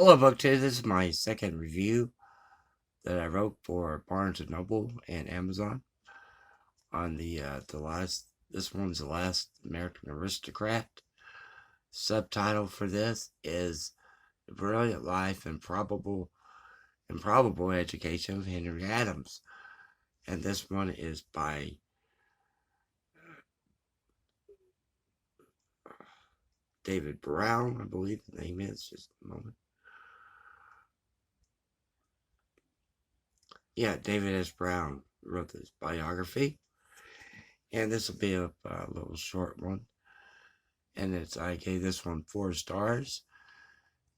Hello, Book 2. This is my second review that I wrote for Barnes& and Noble and Amazon on the last. This one's the last American Aristocrat. Subtitle for this is "The Brilliant Life and Improbable Education of Henry Adams," and this one is by David Brown, I believe the name is. Just a moment. Yeah, David S. Brown wrote this biography, and this will be a little short one. And I gave this one 4 stars,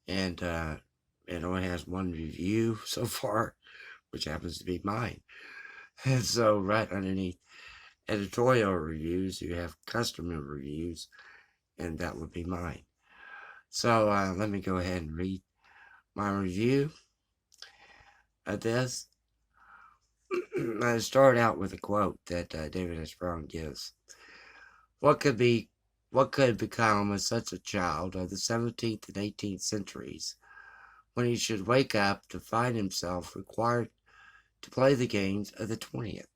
and it only has one review so far, which happens to be mine. And so right underneath editorial reviews, you have customer reviews, and that would be mine. So let me go ahead and read my review of this. I start out with a quote that David S. Brown gives. What could have become of such a child of the 17th and 18th centuries when he should wake up to find himself required to play the games of the 20th?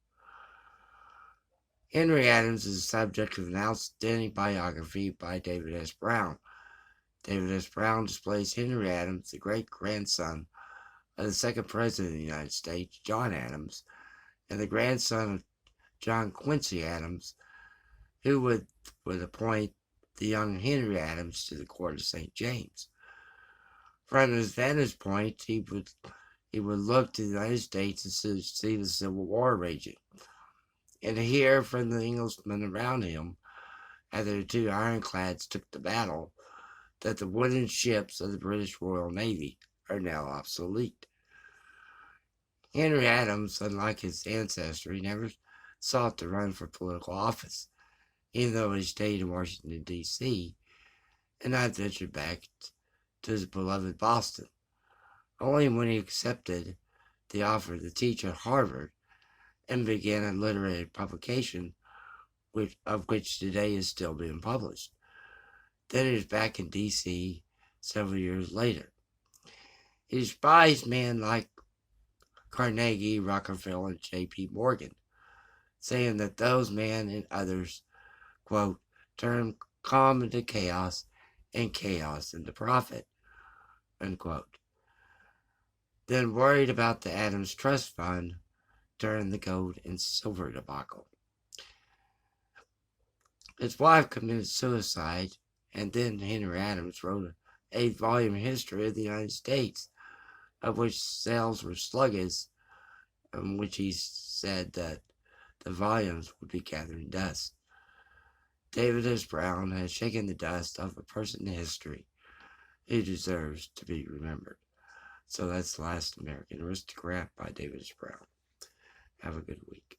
Henry Adams is the subject of an outstanding biography by David S. Brown. David S. Brown displays Henry Adams, the great-grandson of the second president of the United States, John Adams, and the grandson of John Quincy Adams, who would appoint the young Henry Adams to the court of St. James. From his vantage point, he would look to the United States and see the Civil War raging, and hear from the Englishmen around him, after the two ironclads took the battle, that the wooden ships of the British Royal Navy are now obsolete. Henry Adams, unlike his ancestry, never sought to run for political office, even though he stayed in Washington, D.C., and not ventured back to his beloved Boston. Only when he accepted the offer to teach at Harvard and began a literary publication of which today is still being published. Then he was back in D.C. several years later. He despised men like Carnegie, Rockefeller, and J.P. Morgan, saying that those men and others, quote, turned calm into chaos and chaos into profit, unquote. Then worried about the Adams Trust Fund during the gold and silver debacle. His wife committed suicide, and then Henry Adams wrote an 8-volume history of the United States, of which sales were sluggish, in which he said that the volumes would be gathering dust. David S. Brown has shaken the dust off a person in history who deserves to be remembered. So that's The Last American Aristocrat by David S. Brown. Have a good week.